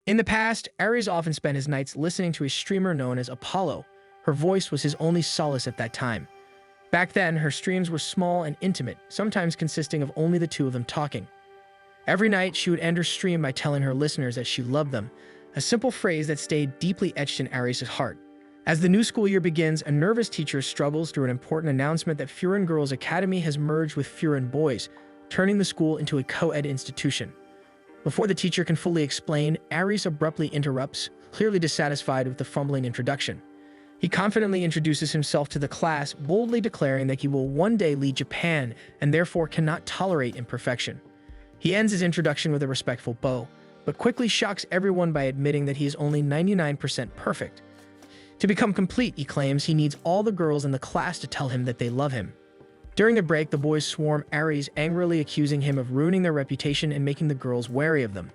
In the past, Ares often spent his nights listening to a streamer known as Apollo. Her voice was his only solace at that time. Back then, her streams were small and intimate, sometimes consisting of only the two of them talking. Every night, she would end her stream by telling her listeners that she loved them, a simple phrase that stayed deeply etched in Ares' heart. As the new school year begins, a nervous teacher struggles through an important announcement that Furin Girls Academy has merged with Furin Boys, turning the school into a co-ed institution. Before the teacher can fully explain, Ares abruptly interrupts, clearly dissatisfied with the fumbling introduction. He confidently introduces himself to the class, boldly declaring that he will one day lead Japan and therefore cannot tolerate imperfection. He ends his introduction with a respectful bow, but quickly shocks everyone by admitting that he is only 99% perfect. To become complete, he claims he needs all the girls in the class to tell him that they love him. During the break, the boys swarm Ares, angrily accusing him of ruining their reputation and making the girls wary of them.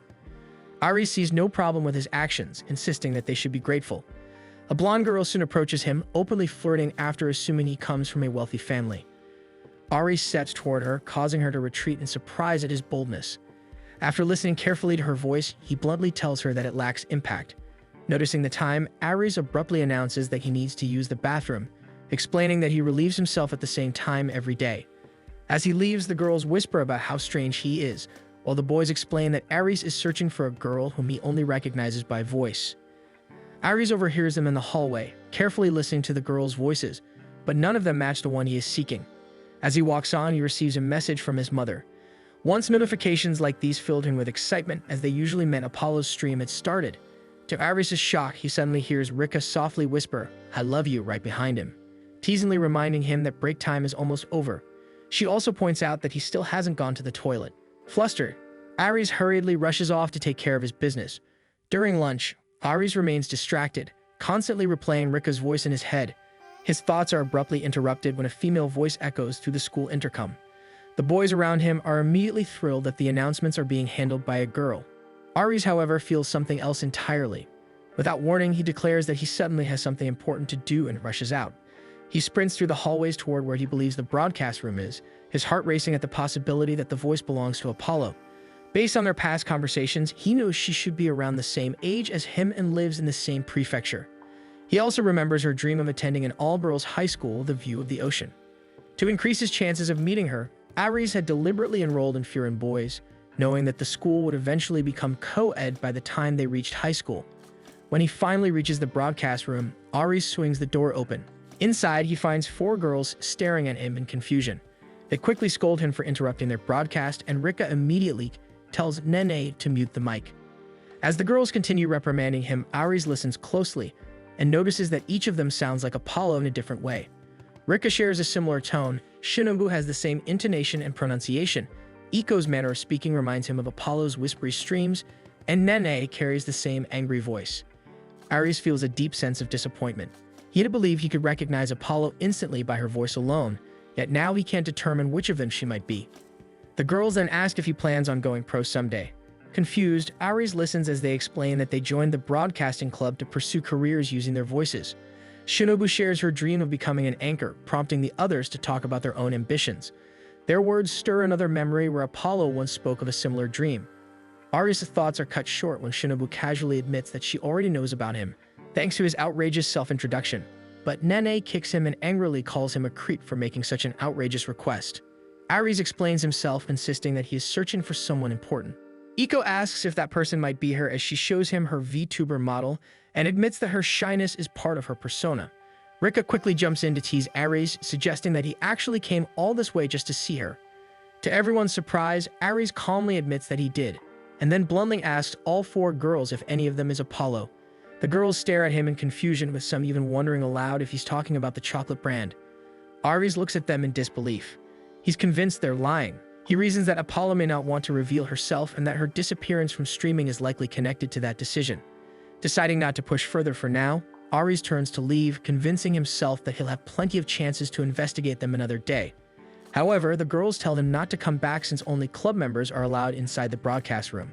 Ares sees no problem with his actions, insisting that they should be grateful. A blonde girl soon approaches him, openly flirting after assuming he comes from a wealthy family. Ares steps toward her, causing her to retreat in surprise at his boldness. After listening carefully to her voice, he bluntly tells her that it lacks impact. Noticing the time, Ares abruptly announces that he needs to use the bathroom, explaining that he relieves himself at the same time every day. As he leaves, the girls whisper about how strange he is, while the boys explain that Ares is searching for a girl whom he only recognizes by voice. Ares overhears them in the hallway, carefully listening to the girls' voices, but none of them match the one he is seeking. As he walks on, he receives a message from his mother. Once notifications like these filled him with excitement, as they usually meant Apollo's stream had started. To Ares' shock, he suddenly hears Rika softly whisper, "I love you," right behind him, teasingly reminding him that break time is almost over. She also points out that he still hasn't gone to the toilet. Flustered, Ares hurriedly rushes off to take care of his business. During lunch, Ares remains distracted, constantly replaying Rika's voice in his head. His thoughts are abruptly interrupted when a female voice echoes through the school intercom. The boys around him are immediately thrilled that the announcements are being handled by a girl. Ares, however, feels something else entirely. Without warning, he declares that he suddenly has something important to do and rushes out. He sprints through the hallways toward where he believes the broadcast room is, his heart racing at the possibility that the voice belongs to Apollo. Based on their past conversations, he knows she should be around the same age as him and lives in the same prefecture. He also remembers her dream of attending an all-girls high school with a view of the ocean. To increase his chances of meeting her, Ares had deliberately enrolled in Furin Boys, knowing that the school would eventually become co-ed by the time they reached high school. When he finally reaches the broadcast room, Ares swings the door open. Inside, he finds 4 girls staring at him in confusion. They quickly scold him for interrupting their broadcast, and Rika immediately tells Nene to mute the mic. As the girls continue reprimanding him, Ares listens closely and notices that each of them sounds like Apollo in a different way. Rika shares a similar tone, Shinobu has the same intonation and pronunciation, Iko's manner of speaking reminds him of Apollo's whispery streams, and Nene carries the same angry voice. Ares feels a deep sense of disappointment. He had believed he could recognize Apollo instantly by her voice alone, yet now he can't determine which of them she might be. The girls then ask if he plans on going pro someday. Confused, Ares listens as they explain that they joined the broadcasting club to pursue careers using their voices. Shinobu shares her dream of becoming an anchor, prompting the others to talk about their own ambitions. Their words stir another memory where Apollo once spoke of a similar dream. Ares' thoughts are cut short when Shinobu casually admits that she already knows about him, thanks to his outrageous self-introduction. But Nene kicks him and angrily calls him a creep for making such an outrageous request. Ares explains himself, insisting that he is searching for someone important. Iko asks if that person might be her as she shows him her VTuber model and admits that her shyness is part of her persona. Rika quickly jumps in to tease Ares, suggesting that he actually came all this way just to see her. To everyone's surprise, Ares calmly admits that he did, and then bluntly asks all 4 girls if any of them is Apollo. The girls stare at him in confusion, with some even wondering aloud if he's talking about the chocolate brand. Ares looks at them in disbelief. He's convinced they're lying. He reasons that Apollo may not want to reveal herself and that her disappearance from streaming is likely connected to that decision. Deciding not to push further for now, Ares turns to leave, convincing himself that he'll have plenty of chances to investigate them another day. However, the girls tell him not to come back since only club members are allowed inside the broadcast room.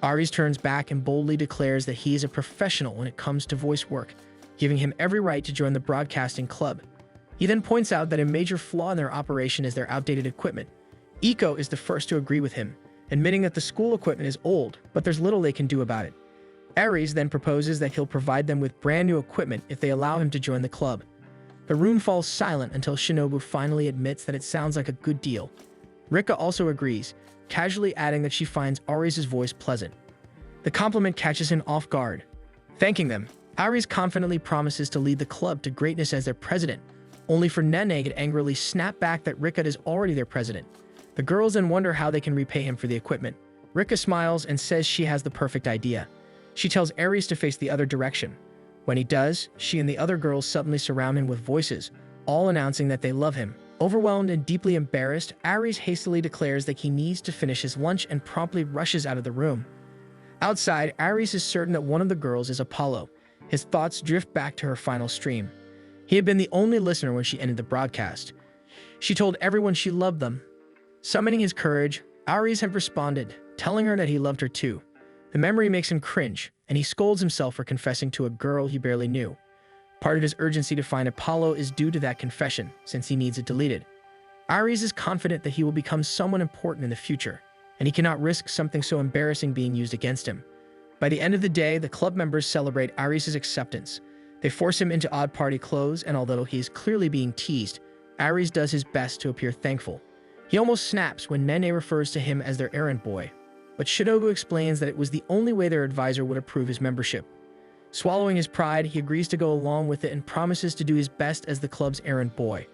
Ares turns back and boldly declares that he is a professional when it comes to voice work, giving him every right to join the broadcasting club. He then points out that a major flaw in their operation is their outdated equipment. Iko is the first to agree with him, admitting that the school equipment is old, but there's little they can do about it. Aries then proposes that he'll provide them with brand new equipment if they allow him to join the club. The room falls silent until Shinobu finally admits that it sounds like a good deal. Rika also agrees, casually adding that she finds Aries' voice pleasant. The compliment catches him off guard. Thanking them, Aries confidently promises to lead the club to greatness as their president, only for Nene to angrily snap back that Rika is already their president. The girls then wonder how they can repay him for the equipment. Rika smiles and says she has the perfect idea. She tells Aries to face the other direction. When he does, she and the other girls suddenly surround him with voices, all announcing that they love him. Overwhelmed and deeply embarrassed, Aries hastily declares that he needs to finish his lunch and promptly rushes out of the room. Outside, Aries is certain that one of the girls is Apollo. His thoughts drift back to her final stream. He had been the only listener when she ended the broadcast. She told everyone she loved them. Summoning his courage, Aries had responded, telling her that he loved her too. The memory makes him cringe, and he scolds himself for confessing to a girl he barely knew. Part of his urgency to find Apollo is due to that confession, since he needs it deleted. Aries is confident that he will become someone important in the future, and he cannot risk something so embarrassing being used against him. By the end of the day, the club members celebrate Aries' acceptance. They force him into odd party clothes, and although he is clearly being teased, Aries does his best to appear thankful. He almost snaps when Nene refers to him as their errand boy, but Shinobu explains that it was the only way their advisor would approve his membership. Swallowing his pride, he agrees to go along with it and promises to do his best as the club's errand boy.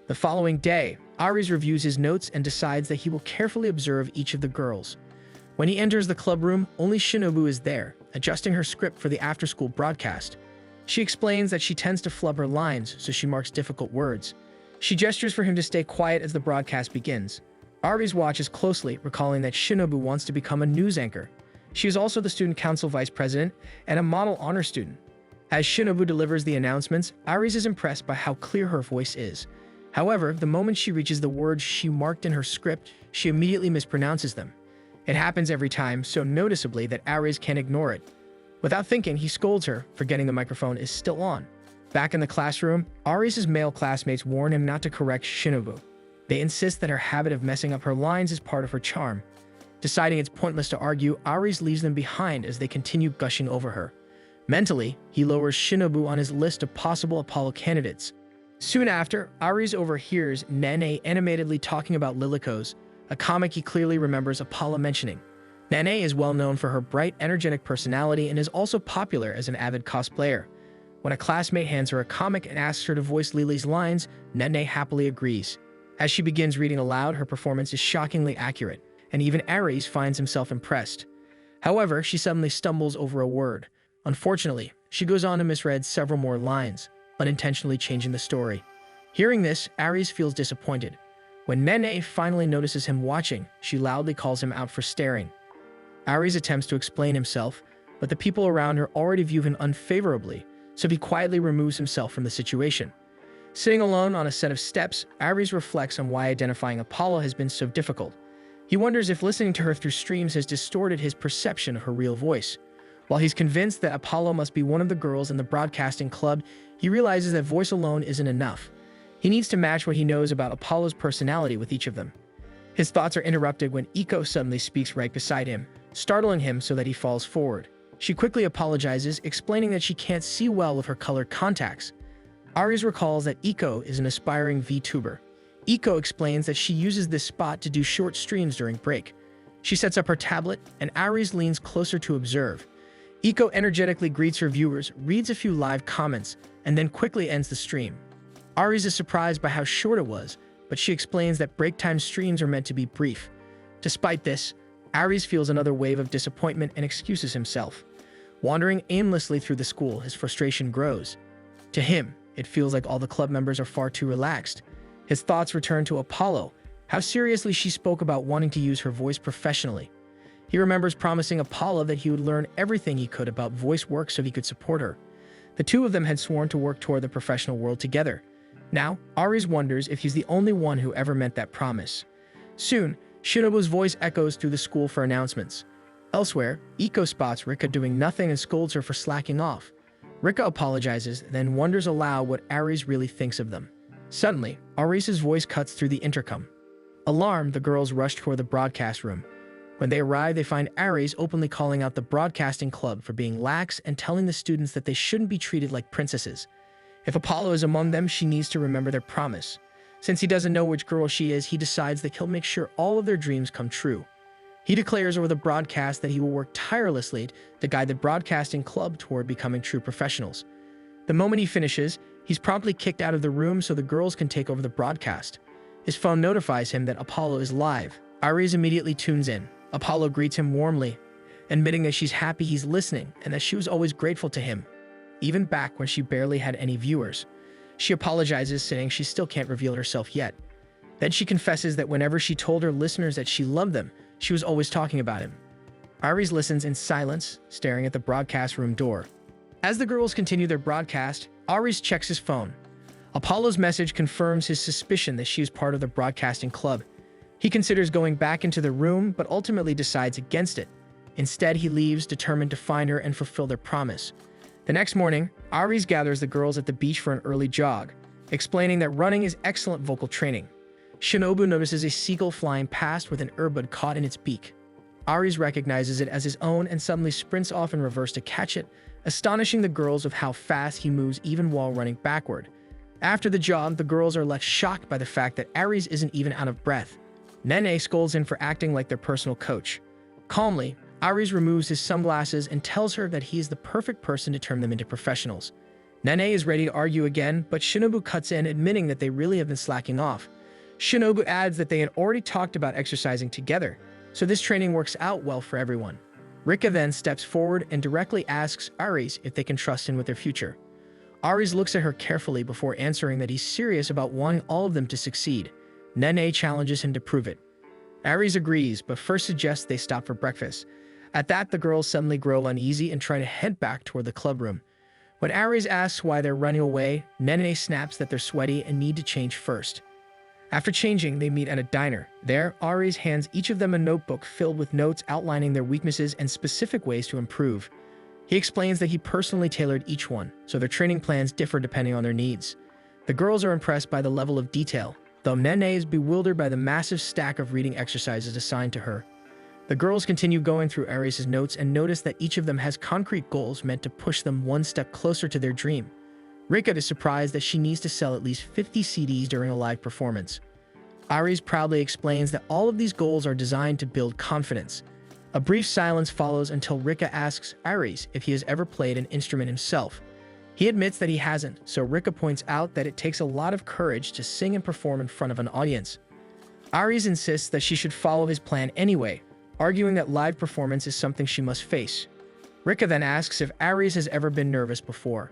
The following day, Aries reviews his notes and decides that he will carefully observe each of the girls. When he enters the club room, only Shinobu is there, adjusting her script for the after-school broadcast. She explains that she tends to flub her lines, so she marks difficult words. She gestures for him to stay quiet as the broadcast begins. Aries watches closely, recalling that Shinobu wants to become a news anchor. She is also the student council vice president and a model honor student. As Shinobu delivers the announcements, Aries is impressed by how clear her voice is. However, the moment she reaches the words she marked in her script, she immediately mispronounces them. It happens every time, so noticeably that Aries can't ignore it. Without thinking, he scolds her, forgetting the microphone is still on. Back in the classroom, Aries' male classmates warn him not to correct Shinobu. They insist that her habit of messing up her lines is part of her charm. Deciding it's pointless to argue, Aries leaves them behind as they continue gushing over her. Mentally, he lowers Shinobu on his list of possible Apollo candidates. Soon after, Aries overhears Nene animatedly talking about Lilikos, a comic he clearly remembers Apollo mentioning. Nene is well known for her bright, energetic personality and is also popular as an avid cosplayer. When a classmate hands her a comic and asks her to voice Lily's lines, Nene happily agrees. As she begins reading aloud, her performance is shockingly accurate, and even Aries finds himself impressed. However, she suddenly stumbles over a word. Unfortunately, she goes on to misread several more lines, unintentionally changing the story. Hearing this, Aries feels disappointed. When Nene finally notices him watching, she loudly calls him out for staring. Aries attempts to explain himself, but the people around her already view him unfavorably, so he quietly removes himself from the situation. Sitting alone on a set of steps, Aries reflects on why identifying Apollo has been so difficult. He wonders if listening to her through streams has distorted his perception of her real voice. While he's convinced that Apollo must be one of the girls in the broadcasting club, he realizes that voice alone isn't enough. He needs to match what he knows about Apollo's personality with each of them. His thoughts are interrupted when Iko suddenly speaks right beside him, startling him so that he falls forward. She quickly apologizes, explaining that she can't see well with her colored contacts. Aries recalls that Iko is an aspiring VTuber. Iko explains that she uses this spot to do short streams during break. She sets up her tablet, and Aries leans closer to observe. Iko energetically greets her viewers, reads a few live comments, and then quickly ends the stream. Aries is surprised by how short it was, but she explains that break time streams are meant to be brief. Despite this, Aries feels another wave of disappointment and excuses himself. Wandering aimlessly through the school, his frustration grows. To him, it feels like all the club members are far too relaxed. His thoughts return to Apollo, how seriously she spoke about wanting to use her voice professionally. He remembers promising Apollo that he would learn everything he could about voice work so he could support her. The two of them had sworn to work toward the professional world together. Now, Aries wonders if he's the only one who ever meant that promise. Soon, Shinobu's voice echoes through the school for announcements. Elsewhere, Iko spots Rika doing nothing and scolds her for slacking off. Rika apologizes, then wonders aloud what Aries really thinks of them. Suddenly, Aries' voice cuts through the intercom. Alarmed, the girls rush toward the broadcast room. When they arrive, they find Aries openly calling out the broadcasting club for being lax and telling the students that they shouldn't be treated like princesses. If Apollo is among them, she needs to remember their promise. Since he doesn't know which girl she is, he decides that he'll make sure all of their dreams come true. He declares over the broadcast that he will work tirelessly to guide the broadcasting club toward becoming true professionals. The moment he finishes, he's promptly kicked out of the room so the girls can take over the broadcast. His phone notifies him that Apollo is live. Aries immediately tunes in. Apollo greets him warmly, admitting that she's happy he's listening and that she was always grateful to him, even back when she barely had any viewers. She apologizes, saying she still can't reveal herself yet. Then she confesses that whenever she told her listeners that she loved them, she was always talking about him. Aries listens in silence, staring at the broadcast room door. As the girls continue their broadcast, Aries checks his phone. Apollo's message confirms his suspicion that she is part of the broadcasting club. He considers going back into the room, but ultimately decides against it. Instead, he leaves, determined to find her and fulfill their promise. The next morning, Aries gathers the girls at the beach for an early jog, explaining that running is excellent vocal training. Shinobu notices a seagull flying past with an earbud caught in its beak. Aries recognizes it as his own and suddenly sprints off in reverse to catch it, astonishing the girls with how fast he moves even while running backward. After the jog, the girls are left shocked by the fact that Aries isn't even out of breath. Nene scolds him for acting like their personal coach. Calmly, Aries removes his sunglasses and tells her that he is the perfect person to turn them into professionals. Nene is ready to argue again, but Shinobu cuts in, admitting that they really have been slacking off. Shinobu adds that they had already talked about exercising together, so this training works out well for everyone. Rika then steps forward and directly asks Aries if they can trust him with their future. Aries looks at her carefully before answering that he's serious about wanting all of them to succeed. Nene challenges him to prove it. Aries agrees, but first suggests they stop for breakfast. At that, the girls suddenly grow uneasy and try to head back toward the club room. When Aries asks why they're running away, Nene snaps that they're sweaty and need to change first. After changing, they meet at a diner. There, Aries hands each of them a notebook filled with notes outlining their weaknesses and specific ways to improve. He explains that he personally tailored each one, so their training plans differ depending on their needs. The girls are impressed by the level of detail, though Nene is bewildered by the massive stack of reading exercises assigned to her. The girls continue going through Aries' notes and notice that each of them has concrete goals meant to push them one step closer to their dream. Rika is surprised that she needs to sell at least 50 CDs during a live performance. Aries proudly explains that all of these goals are designed to build confidence. A brief silence follows until Rika asks Aries if he has ever played an instrument himself. He admits that he hasn't, so Rika points out that it takes a lot of courage to sing and perform in front of an audience. Aries insists that she should follow his plan anyway, arguing that live performance is something she must face. Rika then asks if Aries has ever been nervous before.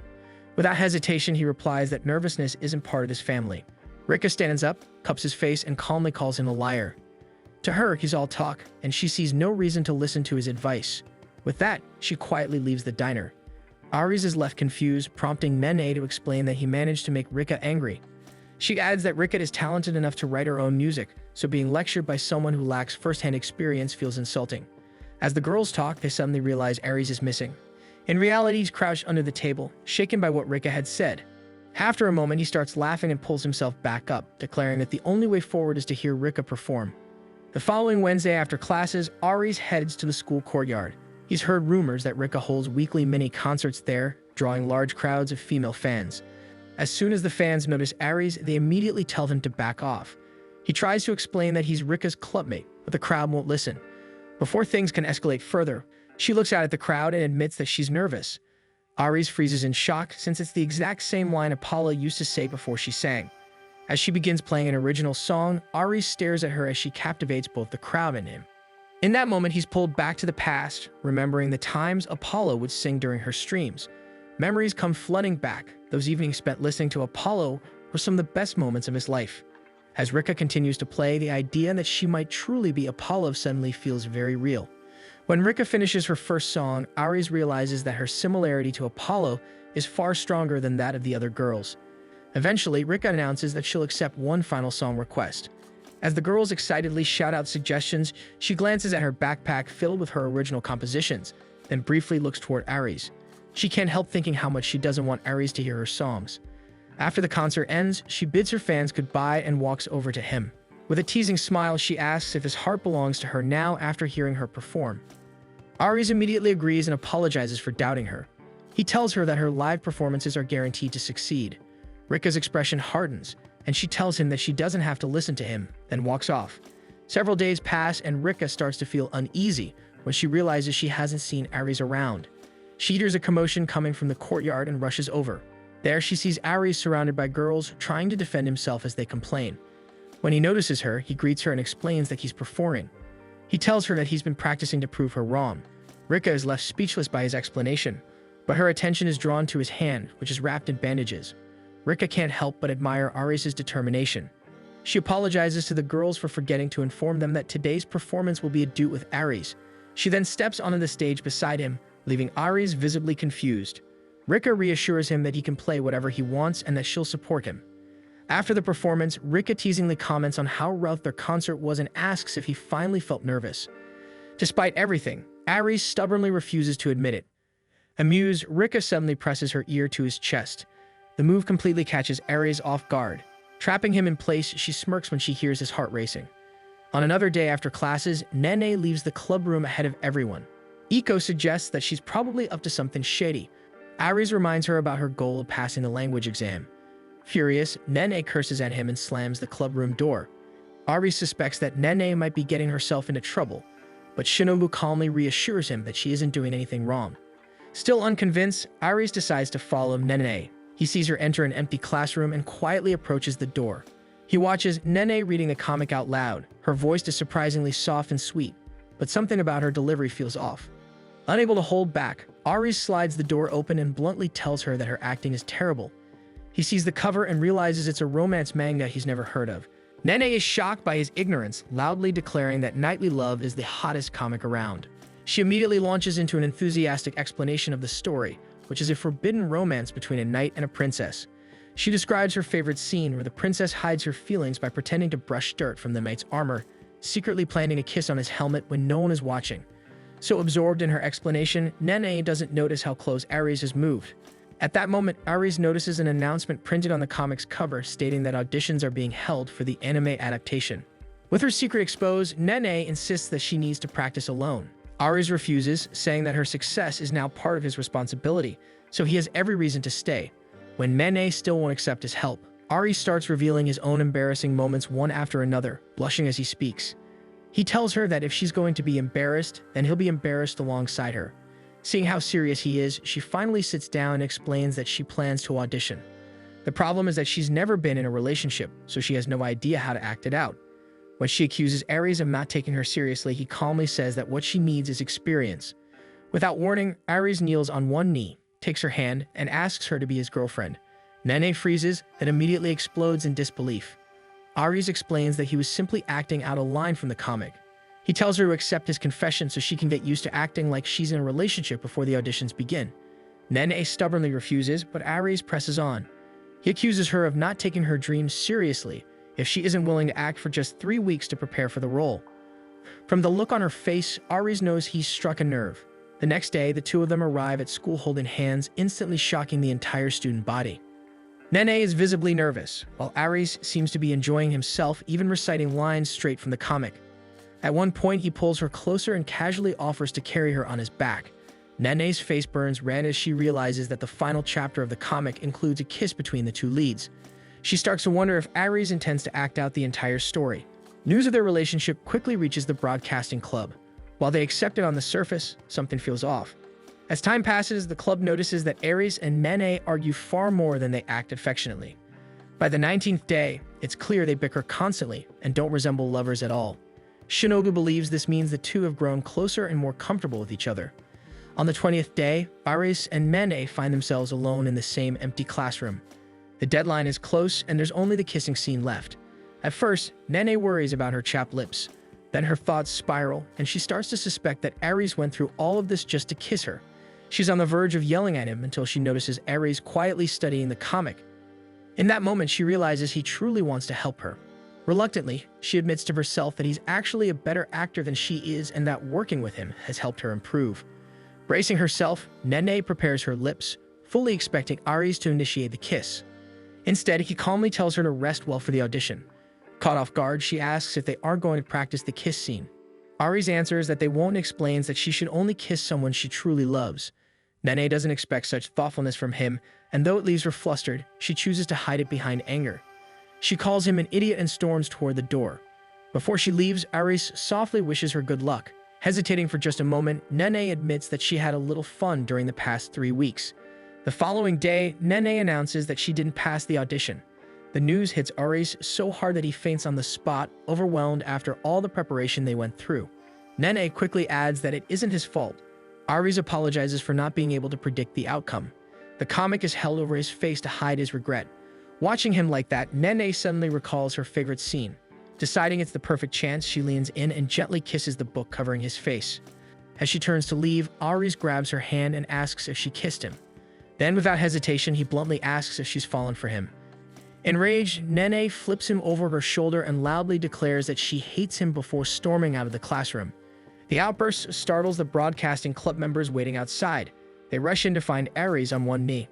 Without hesitation, he replies that nervousness isn't part of his family. Rika stands up, cups his face, and calmly calls him a liar. To her, he's all talk, and she sees no reason to listen to his advice. With that, she quietly leaves the diner. Aries is left confused, prompting Nene to explain that he managed to make Rika angry. She adds that Rika is talented enough to write her own music, so being lectured by someone who lacks first-hand experience feels insulting. As the girls talk, they suddenly realize Aries is missing. In reality, he's crouched under the table, shaken by what Rika had said. After a moment, he starts laughing and pulls himself back up, declaring that the only way forward is to hear Rika perform. The following Wednesday after classes, Aries heads to the school courtyard. He's heard rumors that Rika holds weekly mini concerts there, drawing large crowds of female fans. As soon as the fans notice Aries, they immediately tell him to back off. He tries to explain that he's Rika's clubmate, but the crowd won't listen. Before things can escalate further, she looks out at the crowd and admits that she's nervous. Aries freezes in shock, since it's the exact same line Apollo used to say before she sang. As she begins playing an original song, Aries stares at her as she captivates both the crowd and him. In that moment, he's pulled back to the past, remembering the times Apollo would sing during her streams. Memories come flooding back. Those evenings spent listening to Apollo were some of the best moments of his life. As Rika continues to play, the idea that she might truly be Apollo suddenly feels very real. When Rika finishes her first song, Aries realizes that her similarity to Apollo is far stronger than that of the other girls. Eventually, Rika announces that she'll accept one final song request. As the girls excitedly shout out suggestions, she glances at her backpack filled with her original compositions, then briefly looks toward Aries. She can't help thinking how much she doesn't want Aries to hear her songs. After the concert ends, she bids her fans goodbye and walks over to him. With a teasing smile, she asks if his heart belongs to her now after hearing her perform. Aries immediately agrees and apologizes for doubting her. He tells her that her live performances are guaranteed to succeed. Rika's expression hardens, and she tells him that she doesn't have to listen to him, then walks off. Several days pass, and Rika starts to feel uneasy when she realizes she hasn't seen Aries around. She hears a commotion coming from the courtyard and rushes over. There, she sees Aries surrounded by girls trying to defend himself as they complain. When he notices her, he greets her and explains that he's performing. He tells her that he's been practicing to prove her wrong. Rika is left speechless by his explanation, but her attention is drawn to his hand, which is wrapped in bandages. Rika can't help but admire Aries' determination. She apologizes to the girls for forgetting to inform them that today's performance will be a duet with Aries. She then steps onto the stage beside him, leaving Aries visibly confused. Rika reassures him that he can play whatever he wants and that she'll support him. After the performance, Rika teasingly comments on how rough their concert was and asks if he finally felt nervous. Despite everything, Aries stubbornly refuses to admit it. Amused, Rika suddenly presses her ear to his chest. The move completely catches Aries off guard. Trapping him in place, she smirks when she hears his heart racing. On another day after classes, Nene leaves the club room ahead of everyone. Iko suggests that she's probably up to something shady. Aries reminds her about her goal of passing the language exam. Furious, Nene curses at him and slams the clubroom door. Aries suspects that Nene might be getting herself into trouble, but Shinobu calmly reassures him that she isn't doing anything wrong. Still unconvinced, Aries decides to follow Nene. He sees her enter an empty classroom and quietly approaches the door. He watches Nene reading the comic out loud. Her voice is surprisingly soft and sweet, but something about her delivery feels off. Unable to hold back, Aries slides the door open and bluntly tells her that her acting is terrible. He sees the cover and realizes it's a romance manga he's never heard of. Nene is shocked by his ignorance, loudly declaring that Knightly Love is the hottest comic around. She immediately launches into an enthusiastic explanation of the story, which is a forbidden romance between a knight and a princess. She describes her favorite scene where the princess hides her feelings by pretending to brush dirt from the knight's armor, secretly planting a kiss on his helmet when no one is watching. So absorbed in her explanation, Nene doesn't notice how close Aries has moved. At that moment, Aries notices an announcement printed on the comic's cover stating that auditions are being held for the anime adaptation. With her secret exposed, Nene insists that she needs to practice alone. Aries refuses, saying that her success is now part of his responsibility, so he has every reason to stay. When Nene still won't accept his help, Aries starts revealing his own embarrassing moments one after another, blushing as he speaks. He tells her that if she's going to be embarrassed, then he'll be embarrassed alongside her. Seeing how serious he is, she finally sits down and explains that she plans to audition. The problem is that she's never been in a relationship, so she has no idea how to act it out. When she accuses Aries of not taking her seriously, he calmly says that what she needs is experience. Without warning, Aries kneels on one knee, takes her hand, and asks her to be his girlfriend. Nene freezes, then immediately explodes in disbelief. Aries explains that he was simply acting out a line from the comic. He tells her to accept his confession so she can get used to acting like she's in a relationship before the auditions begin. Nene stubbornly refuses, but Aries presses on. He accuses her of not taking her dreams seriously if she isn't willing to act for just 3 weeks to prepare for the role. From the look on her face, Aries knows he's struck a nerve. The next day, the two of them arrive at school holding hands, instantly shocking the entire student body. Nene is visibly nervous, while Aries seems to be enjoying himself, even reciting lines straight from the comic. At one point, he pulls her closer and casually offers to carry her on his back. Nene's face burns red as she realizes that the final chapter of the comic includes a kiss between the two leads. She starts to wonder if Aries intends to act out the entire story. News of their relationship quickly reaches the broadcasting club. While they accept it on the surface, something feels off. As time passes, the club notices that Aries and Nene argue far more than they act affectionately. By the 19th day, it's clear they bicker constantly and don't resemble lovers at all. Shinobu believes this means the two have grown closer and more comfortable with each other. On the 20th day, Aries and Nene find themselves alone in the same empty classroom. The deadline is close and there's only the kissing scene left. At first, Nene worries about her chapped lips. Then her thoughts spiral and she starts to suspect that Aries went through all of this just to kiss her. She's on the verge of yelling at him until she notices Aries quietly studying the comic. In that moment, she realizes he truly wants to help her. Reluctantly, she admits to herself that he's actually a better actor than she is and that working with him has helped her improve. Bracing herself, Nene prepares her lips, fully expecting Aries to initiate the kiss. Instead, he calmly tells her to rest well for the audition. Caught off guard, she asks if they are going to practice the kiss scene. Aris answers that they won't and explains that she should only kiss someone she truly loves. Nene doesn't expect such thoughtfulness from him, and though it leaves her flustered, she chooses to hide it behind anger. She calls him an idiot and storms toward the door. Before she leaves, Aris softly wishes her good luck. Hesitating for just a moment, Nene admits that she had a little fun during the past 3 weeks. The following day, Nene announces that she didn't pass the audition. The news hits Aris so hard that he faints on the spot, overwhelmed after all the preparation they went through. Nene quickly adds that it isn't his fault. Aris apologizes for not being able to predict the outcome. The comic is held over his face to hide his regret. Watching him like that, Nene suddenly recalls her favorite scene. Deciding it's the perfect chance, she leans in and gently kisses the book covering his face. As she turns to leave, Aris grabs her hand and asks if she kissed him. Then, without hesitation, he bluntly asks if she's fallen for him. Enraged, Nene flips him over her shoulder and loudly declares that she hates him before storming out of the classroom. The outburst startles the broadcasting club members waiting outside. They rush in to find Aris on one knee.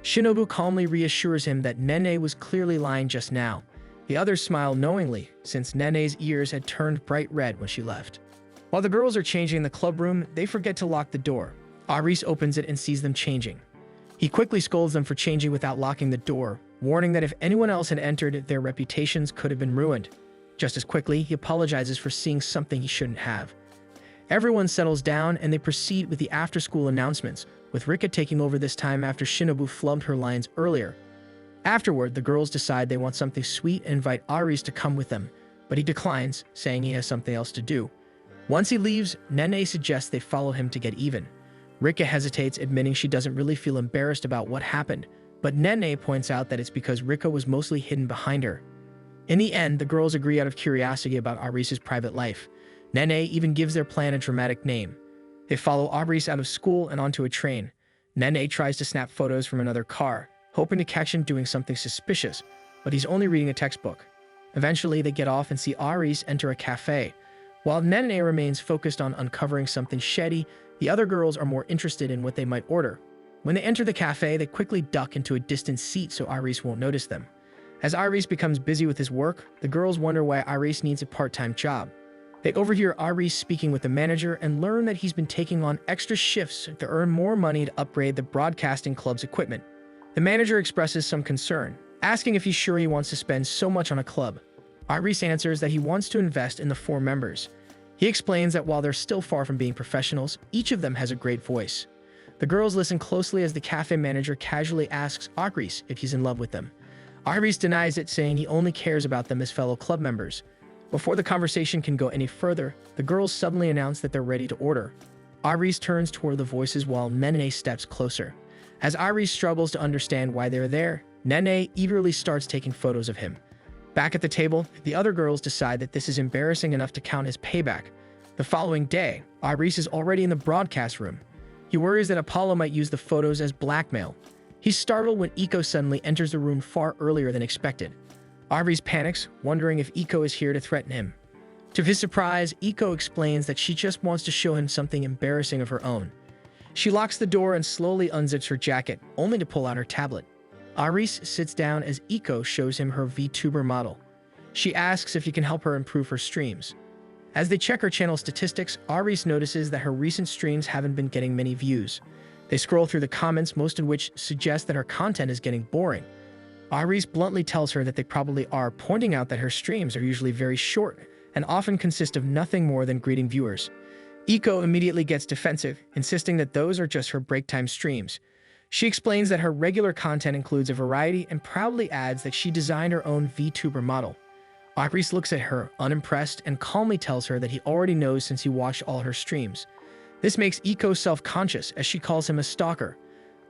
Shinobu calmly reassures him that Nene was clearly lying just now. The others smile knowingly, since Nene's ears had turned bright red when she left. While the girls are changing in the club room, they forget to lock the door. Aris opens it and sees them changing. He quickly scolds them for changing without locking the door, warning that if anyone else had entered, their reputations could have been ruined. Just as quickly, he apologizes for seeing something he shouldn't have. Everyone settles down and they proceed with the after-school announcements, with Rika taking over this time after Shinobu flubbed her lines earlier. Afterward, the girls decide they want something sweet and invite Aris to come with them, but he declines, saying he has something else to do. Once he leaves, Nene suggests they follow him to get even. Rika hesitates, admitting she doesn't really feel embarrassed about what happened, but Nene points out that it's because Rika was mostly hidden behind her. In the end, the girls agree out of curiosity about Aris's private life. Nene even gives their plan a dramatic name. They follow Aris out of school and onto a train. Nene tries to snap photos from another car, hoping to catch him doing something suspicious, but he's only reading a textbook. Eventually, they get off and see Aris enter a cafe. While Nene remains focused on uncovering something shady, the other girls are more interested in what they might order. When they enter the cafe, they quickly duck into a distant seat so Aris won't notice them. As Aris becomes busy with his work, the girls wonder why Aris needs a part-time job. They overhear Aris speaking with the manager and learn that he's been taking on extra shifts to earn more money to upgrade the broadcasting club's equipment. The manager expresses some concern, asking if he's sure he wants to spend so much on a club. Aris answers that he wants to invest in the 4 members. He explains that while they're still far from being professionals, each of them has a great voice. The girls listen closely as the cafe manager casually asks Aris if he's in love with them. Aris denies it, saying he only cares about them as fellow club members. Before the conversation can go any further, the girls suddenly announce that they're ready to order. Aris turns toward the voices while Nene steps closer. As Aris struggles to understand why they're there, Nene eagerly starts taking photos of him. Back at the table, the other girls decide that this is embarrassing enough to count as payback. The following day, Aris is already in the broadcast room. He worries that Apollo might use the photos as blackmail. He's startled when Iko suddenly enters the room far earlier than expected. Aris panics, wondering if Iko is here to threaten him. To his surprise, Iko explains that she just wants to show him something embarrassing of her own. She locks the door and slowly unzips her jacket, only to pull out her tablet. Aris sits down as Iko shows him her VTuber model. She asks if he can help her improve her streams. As they check her channel statistics, Aris notices that her recent streams haven't been getting many views. They scroll through the comments, most of which suggest that her content is getting boring. Aris bluntly tells her that they probably are, pointing out that her streams are usually very short and often consist of nothing more than greeting viewers. Iko immediately gets defensive, insisting that those are just her break-time streams. She explains that her regular content includes a variety and proudly adds that she designed her own VTuber model. Aris looks at her, unimpressed, and calmly tells her that he already knows since he watched all her streams. This makes Iko self-conscious as she calls him a stalker.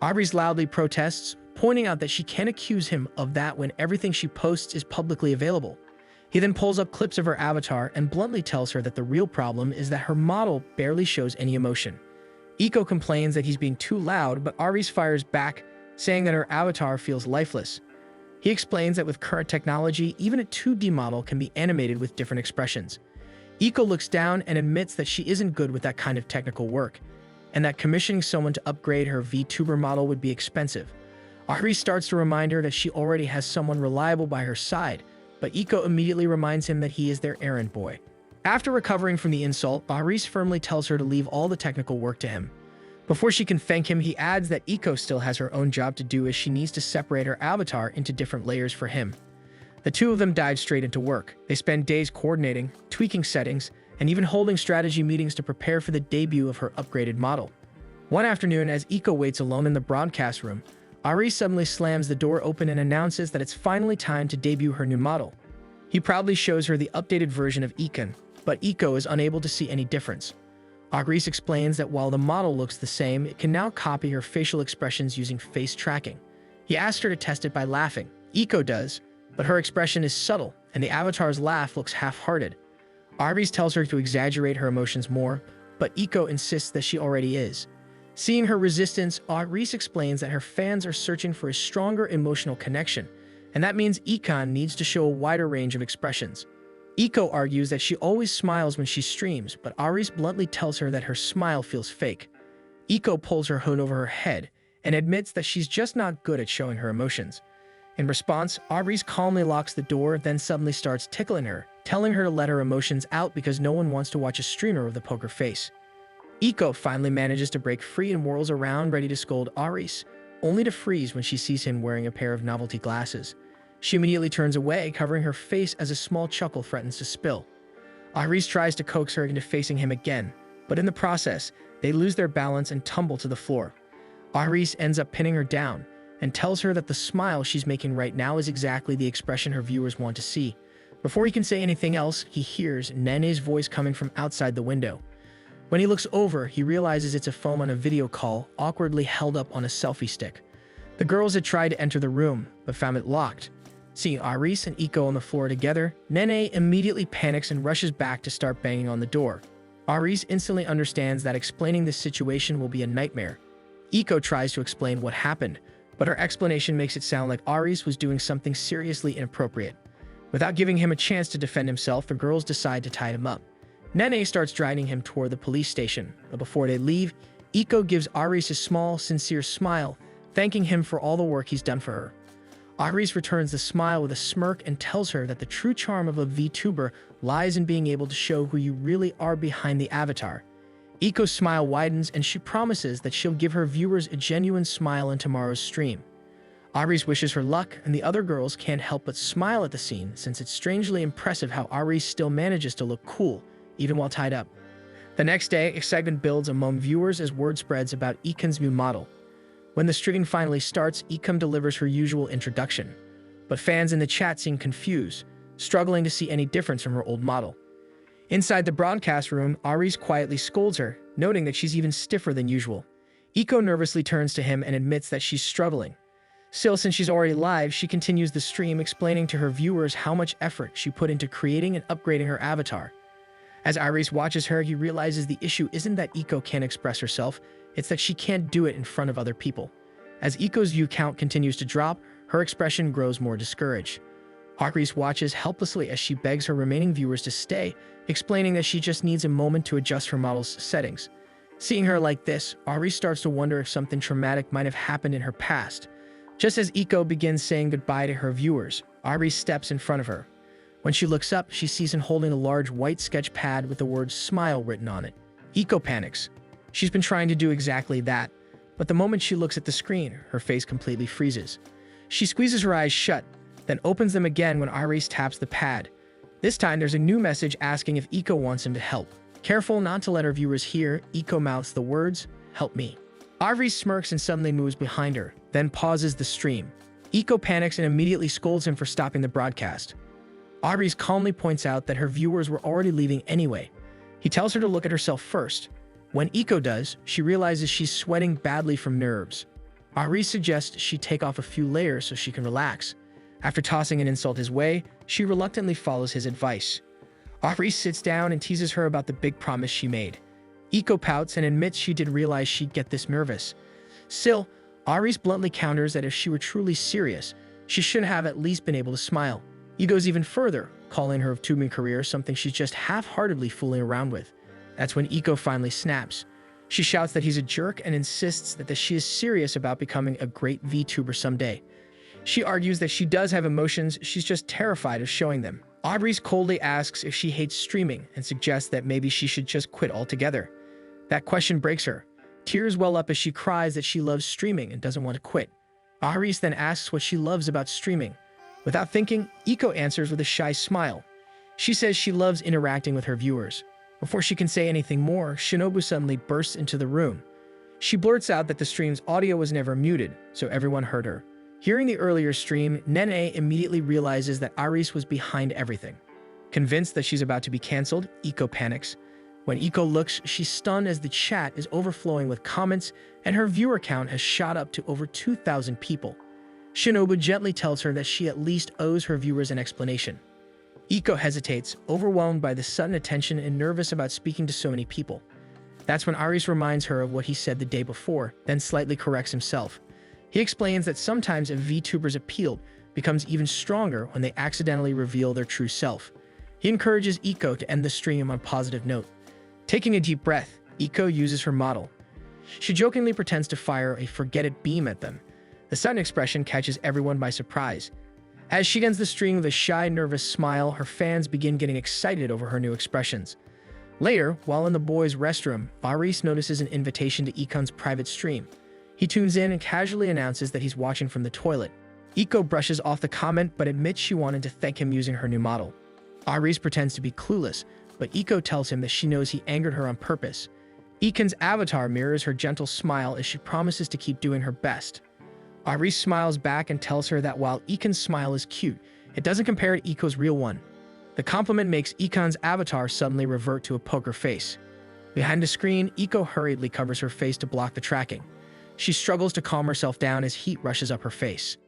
Aris loudly protests, pointing out that she can't accuse him of that when everything she posts is publicly available. He then pulls up clips of her avatar and bluntly tells her that the real problem is that her model barely shows any emotion. Iko complains that he's being too loud, but Aris fires back, saying that her avatar feels lifeless. He explains that with current technology, even a 2D model can be animated with different expressions. Iko looks down and admits that she isn't good with that kind of technical work, and that commissioning someone to upgrade her VTuber model would be expensive. Aris starts to remind her that she already has someone reliable by her side, but Iko immediately reminds him that he is their errand boy. After recovering from the insult, Aris firmly tells her to leave all the technical work to him. Before she can thank him, he adds that Iko still has her own job to do as she needs to separate her avatar into different layers for him. The two of them dive straight into work. They spend days coordinating, tweaking settings, and even holding strategy meetings to prepare for the debut of her upgraded model. One afternoon, as Iko waits alone in the broadcast room, Aris suddenly slams the door open and announces that it's finally time to debut her new model. He proudly shows her the updated version of Ikon, but Iko is unable to see any difference. Aris explains that while the model looks the same, it can now copy her facial expressions using face tracking. He asks her to test it by laughing. Iko does, but her expression is subtle, and the avatar's laugh looks half-hearted. Aris tells her to exaggerate her emotions more, but Iko insists that she already is. Seeing her resistance, Aris explains that her fans are searching for a stronger emotional connection, and that means Ikon needs to show a wider range of expressions. Iko argues that she always smiles when she streams, but Aris bluntly tells her that her smile feels fake. Iko pulls her hood over her head and admits that she's just not good at showing her emotions. In response, Aris calmly locks the door, then suddenly starts tickling her, telling her to let her emotions out because no one wants to watch a streamer with a poker face. Iko finally manages to break free and whirls around, ready to scold Aris, only to freeze when she sees him wearing a pair of novelty glasses. She immediately turns away, covering her face as a small chuckle threatens to spill. Aris tries to coax her into facing him again, but in the process, they lose their balance and tumble to the floor. Aris ends up pinning her down and tells her that the smile she's making right now is exactly the expression her viewers want to see. Before he can say anything else, he hears Nene's voice coming from outside the window. When he looks over, he realizes it's a phone on a video call, awkwardly held up on a selfie stick. The girls had tried to enter the room, but found it locked. Seeing Aris and Iko on the floor together, Nene immediately panics and rushes back to start banging on the door. Aris instantly understands that explaining this situation will be a nightmare. Iko tries to explain what happened, but her explanation makes it sound like Aris was doing something seriously inappropriate. Without giving him a chance to defend himself, the girls decide to tie him up. Nene starts driving him toward the police station, but before they leave, Iko gives Aris a small, sincere smile, thanking him for all the work he's done for her. Aris returns the smile with a smirk and tells her that the true charm of a VTuber lies in being able to show who you really are behind the avatar. Iko's smile widens and she promises that she'll give her viewers a genuine smile in tomorrow's stream. Aris wishes her luck, and the other girls can't help but smile at the scene since it's strangely impressive how Aris still manages to look cool, even while tied up. The next day, excitement builds among viewers as word spreads about Ikon's new model. When the streaming finally starts, Ikon delivers her usual introduction, but fans in the chat seem confused, struggling to see any difference from her old model. Inside the broadcast room, Aris quietly scolds her, noting that she's even stiffer than usual. Iko nervously turns to him and admits that she's struggling. Still, since she's already live, she continues the stream, explaining to her viewers how much effort she put into creating and upgrading her avatar. As Aris watches her, he realizes the issue isn't that Iko can't express herself, it's that she can't do it in front of other people. As Iko's view count continues to drop, her expression grows more discouraged. Aris watches helplessly as she begs her remaining viewers to stay, explaining that she just needs a moment to adjust her model's settings. Seeing her like this, Aris starts to wonder if something traumatic might have happened in her past. Just as Iko begins saying goodbye to her viewers, Aris steps in front of her. When she looks up, she sees him holding a large white sketch pad with the word "smile" written on it. Iko panics. She's been trying to do exactly that, but the moment she looks at the screen, her face completely freezes. She squeezes her eyes shut, then opens them again when Aris taps the pad. This time, there's a new message asking if Iko wants him to help. Careful not to let her viewers hear, Iko mouths the words, "Help me." Aris smirks and suddenly moves behind her, then pauses the stream. Iko panics and immediately scolds him for stopping the broadcast. Aris calmly points out that her viewers were already leaving anyway. He tells her to look at herself first. When Iko does, she realizes she's sweating badly from nerves. Aris suggests she take off a few layers so she can relax. After tossing an insult his way, she reluctantly follows his advice. Aris sits down and teases her about the big promise she made. Iko pouts and admits she didn't realize she'd get this nervous. Still, Aris bluntly counters that if she were truly serious, she should have at least been able to smile. He goes even further, calling her VTubing career something she's just half-heartedly fooling around with. That's when Iko finally snaps. She shouts that he's a jerk and insists that she is serious about becoming a great VTuber someday. She argues that she does have emotions, she's just terrified of showing them. Iris coldly asks if she hates streaming and suggests that maybe she should just quit altogether. That question breaks her. Tears well up as she cries that she loves streaming and doesn't want to quit. Iris then asks what she loves about streaming. Without thinking, Iko answers with a shy smile. She says she loves interacting with her viewers. Before she can say anything more, Shinobu suddenly bursts into the room. She blurts out that the stream's audio was never muted, so everyone heard her. Hearing the earlier stream, Nene immediately realizes that Iris was behind everything. Convinced that she's about to be cancelled, Iko panics. When Iko looks, she's stunned as the chat is overflowing with comments and her viewer count has shot up to over 2,000 people. Shinobu gently tells her that she at least owes her viewers an explanation. Iko hesitates, overwhelmed by the sudden attention and nervous about speaking to so many people. That's when Iris reminds her of what he said the day before, then slightly corrects himself. He explains that sometimes a VTuber's appeal becomes even stronger when they accidentally reveal their true self. He encourages Iko to end the stream on a positive note. Taking a deep breath, Iko uses her model. She jokingly pretends to fire a forget-it beam at them. The sudden expression catches everyone by surprise. As she ends the stream with a shy, nervous smile, her fans begin getting excited over her new expressions. Later, while in the boys' restroom, Iris notices an invitation to Ikon's private stream. He tunes in and casually announces that he's watching from the toilet. Iko brushes off the comment but admits she wanted to thank him using her new model. Iris pretends to be clueless, but Iko tells him that she knows he angered her on purpose. Ikon's avatar mirrors her gentle smile as she promises to keep doing her best. Iris smiles back and tells her that while Ikon's smile is cute, it doesn't compare to Iko's real one. The compliment makes Ikon's avatar suddenly revert to a poker face. Behind the screen, Iko hurriedly covers her face to block the tracking. She struggles to calm herself down as heat rushes up her face.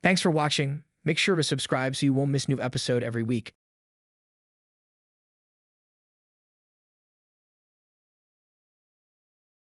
Thanks for watching. Make sure to subscribe so you won't miss a new episode every week.